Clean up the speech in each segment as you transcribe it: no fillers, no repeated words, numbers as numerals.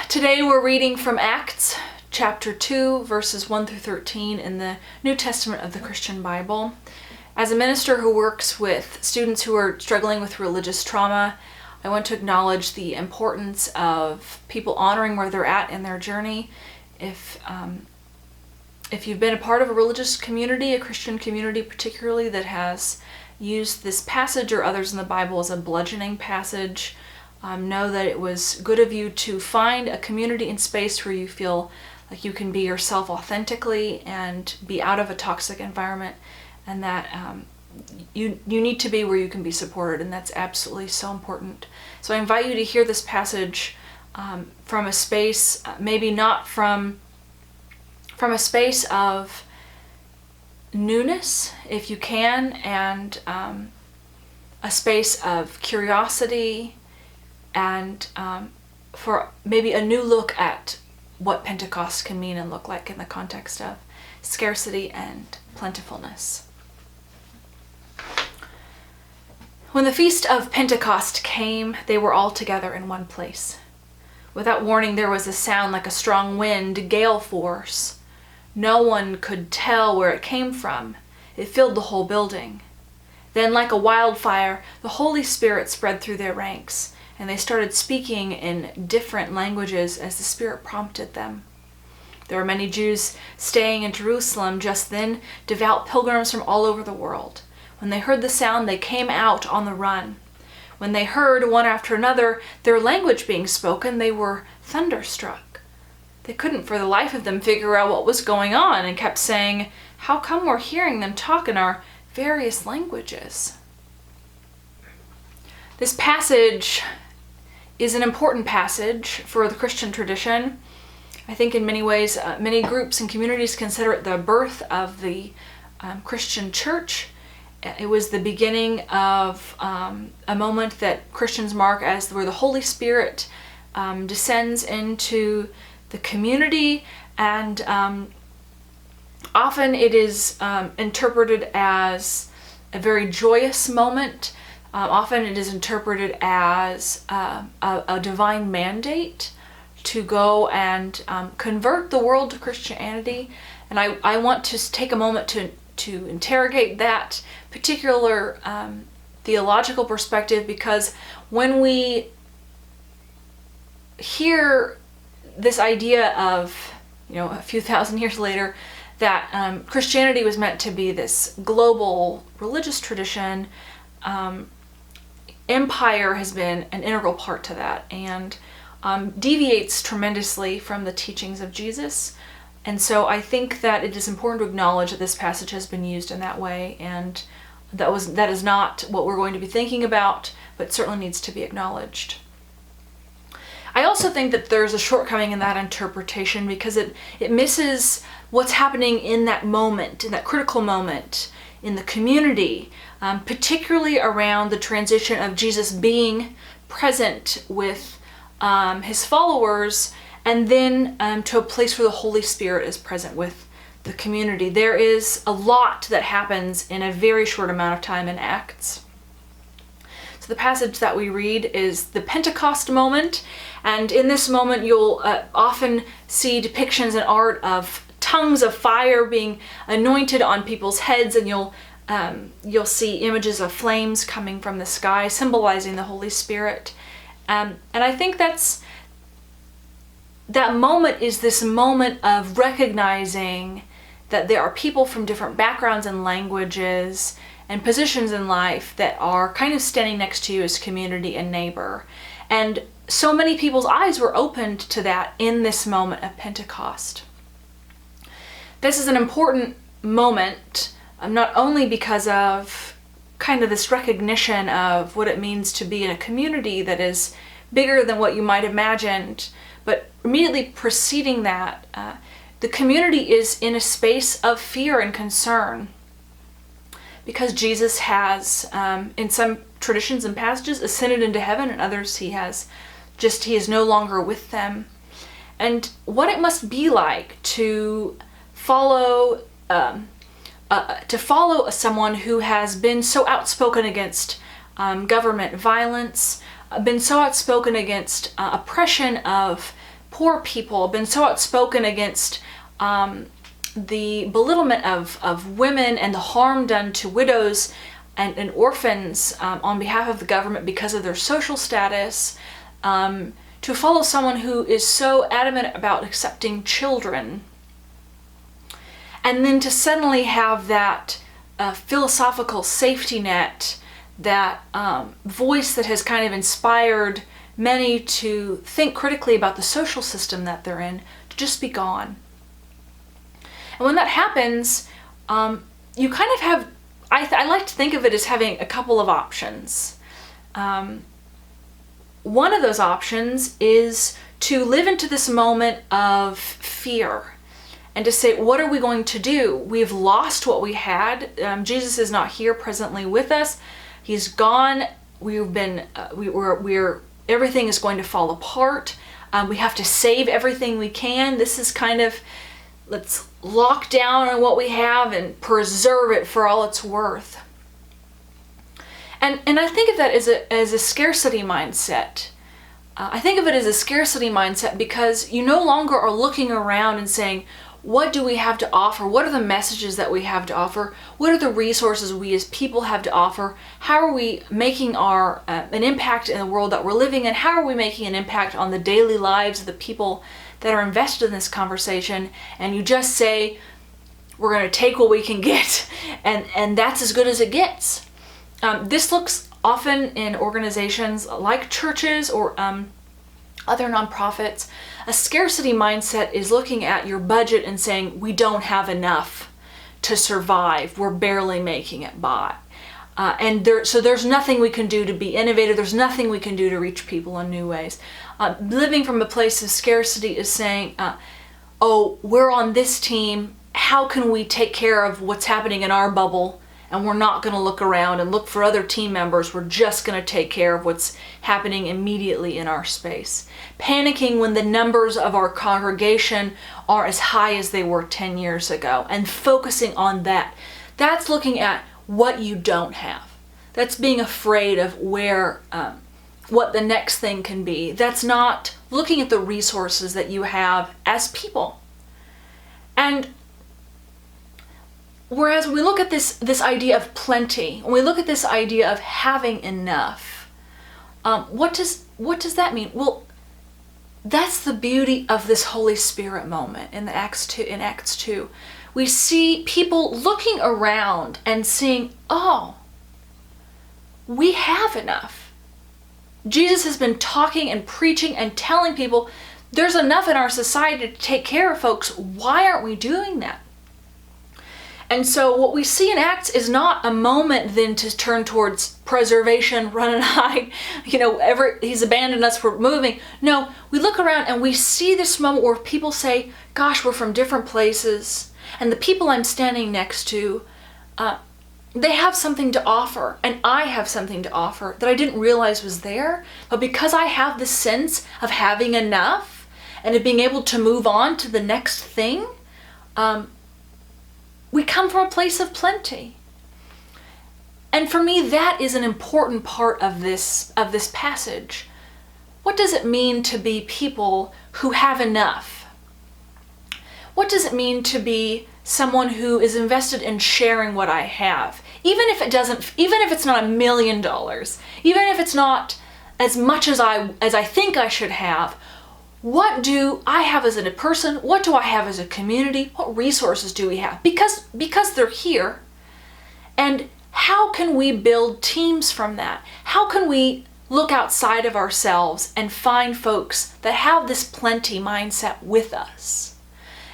Today we're reading from Acts chapter 2, verses 1 through 13 in the New Testament of the Christian Bible. As a minister who works with students who are struggling with religious trauma, I want to acknowledge the importance of people honoring where they're at in their journey. If you've been a part of a religious community, a Christian community particularly, that has used this passage or others in the Bible as a bludgeoning passage, know that it was good of you to find a community and space where you feel like you can be yourself authentically and be out of a toxic environment, and that you need to be where you can be supported, and that's absolutely so important. So I invite you to hear this passage from a space, maybe not from a space of newness, if you can, and a space of curiosity, and for maybe a new look at what Pentecost can mean and look like in the context of scarcity and plentifulness. When the feast of Pentecost came, they were all together in one place. Without warning, there was a sound like a strong wind, gale force. No one could tell where it came from. It filled the whole building. Then, like a wildfire, the Holy Spirit spread through their ranks, and they started speaking in different languages as the Spirit prompted them. There were many Jews staying in Jerusalem just then, devout pilgrims from all over the world. When they heard the sound, they came out on the run. When they heard, one after another, their language being spoken, they were thunderstruck. They couldn't for the life of them figure out what was going on, and kept saying, "How come we're hearing them talk in our various languages?" This passage is an important passage for the Christian tradition. I think in many ways, many groups and communities consider it the birth of the Christian church. It was the beginning of a moment that Christians mark as where the Holy Spirit descends into the community, and often it is interpreted as a very joyous moment. Often it is interpreted as a divine mandate to go and convert the world to Christianity. And I want to take a moment to interrogate that particular theological perspective, because when we hear this idea of, a few thousand years later, that Christianity was meant to be this global religious tradition, empire has been an integral part to that, and deviates tremendously from the teachings of Jesus. And so I think that it is important to acknowledge that this passage has been used in that way, and that is not what we're going to be thinking about, but certainly needs to be acknowledged. I also think that there's a shortcoming in that interpretation, because it misses what's happening in that moment, in that critical moment in the community, particularly around the transition of Jesus being present with his followers, and then to a place where the Holy Spirit is present with the community. There is a lot that happens in a very short amount of time in Acts. So the passage that we read is the Pentecost moment, and in this moment you'll often see depictions in art of tongues of fire being anointed on people's heads, and you'll see images of flames coming from the sky, symbolizing the Holy Spirit. And I think that moment is this moment of recognizing that there are people from different backgrounds and languages and positions in life that are kind of standing next to you as community and neighbor. And so many people's eyes were opened to that in this moment of Pentecost. This is an important moment, not only because of kind of this recognition of what it means to be in a community that is bigger than what you might have imagined, but immediately preceding that, the community is in a space of fear and concern, because Jesus has, in some traditions and passages, ascended into heaven, and others he is no longer with them. And what it must be like to follow someone who has been so outspoken against government violence, been so outspoken against oppression of poor people, been so outspoken against the belittlement of women and the harm done to widows and orphans on behalf of the government because of their social status, to follow someone who is so adamant about accepting children, and then to suddenly have that philosophical safety net, that voice that has kind of inspired many to think critically about the social system that they're in, to just be gone. And when that happens, you kind of have, I like to think of it as having a couple of options. One of those options is to live into this moment of fear and to say, what are we going to do? We've lost what we had. Jesus is not here presently with us. He's gone. Everything is going to fall apart. We have to save everything we can. This is kind of, let's lock down on what we have and preserve it for all it's worth. And I think of that as a scarcity mindset. I think of it as a scarcity mindset because you no longer are looking around and saying, what do we have to offer? What are the messages that we have to offer? What are the resources we as people have to offer? How are we making an impact in the world that we're living in? How are we making an impact on the daily lives of the people that are invested in this conversation? And you just say, we're going to take what we can get, and that's as good as it gets. This looks often in organizations like churches or other nonprofits. A scarcity mindset is looking at your budget and saying, we don't have enough to survive. We're barely making it by. So there's nothing we can do to be innovative. There's nothing we can do to reach people in new ways. Living from a place of scarcity is saying, oh, we're on this team. How can we take care of what's happening in our bubble? And we're not going to look around and look for other team members. We're just going to take care of what's happening immediately in our space. Panicking when the numbers of our congregation are as high as they were 10 years ago, and focusing on that. That's looking at what you don't have. That's being afraid of what the next thing can be. That's not looking at the resources that you have as people. And whereas when we look at this idea of plenty, when we look at this idea of having enough, what does that mean? Well, that's the beauty of this Holy Spirit moment in Acts 2. We see people looking around and seeing, oh, we have enough. Jesus has been talking and preaching and telling people there's enough in our society to take care of folks. Why aren't we doing that? And so what we see in Acts is not a moment then to turn towards preservation, run and hide, he's abandoned us, we're moving. No, we look around and we see this moment where people say, gosh, we're from different places. And the people I'm standing next to, they have something to offer. And I have something to offer that I didn't realize was there. But because I have the sense of having enough and of being able to move on to the next thing, we come from a place of plenty. And for me, that is an important part of this passage. What does it mean to be people who have enough? What does it mean to be someone who is invested in sharing what I have? Even if it's not $1 million, even if it's not as much as I think I should have, what do I have as a person? What do I have as a community? What resources do we have? Because they're here. And how can we build teams from that? How can we look outside of ourselves and find folks that have this plenty mindset with us?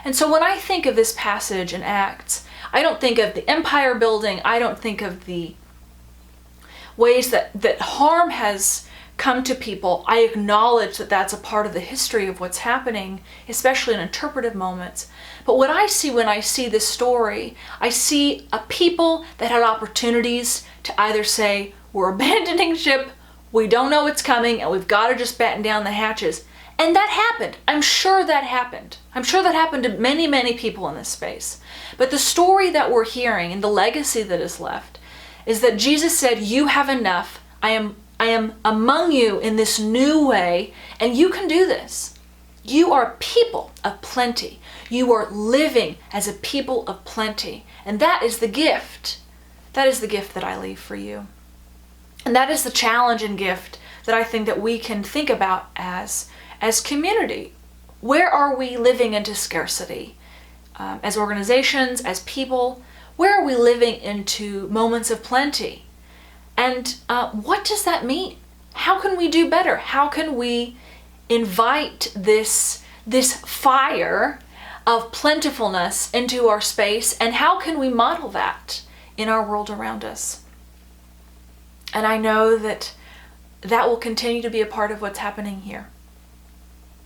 And so when I think of this passage in Acts, I don't think of the empire building. I don't think of the ways that harm has come to people. I acknowledge that that's a part of the history of what's happening, especially in interpretive moments. But what I see when I see this story, I see a people that had opportunities to either say, we're abandoning ship, we don't know what's coming, and we've got to just batten down the hatches. And that happened. I'm sure that happened. I'm sure that happened to many, many people in this space. But the story that we're hearing and the legacy that is left is that Jesus said, you have enough. I am among you in this new way, and you can do this. You are a people of plenty. You are living as a people of plenty. And that is the gift. That is the gift that I leave for you. And that is the challenge and gift that I think that we can think about as community. Where are we living into scarcity? As organizations, as people, where are we living into moments of plenty? And what does that mean? How can we do better? How can we invite this fire of plentifulness into our space? And how can we model that in our world around us? And I know that will continue to be a part of what's happening here.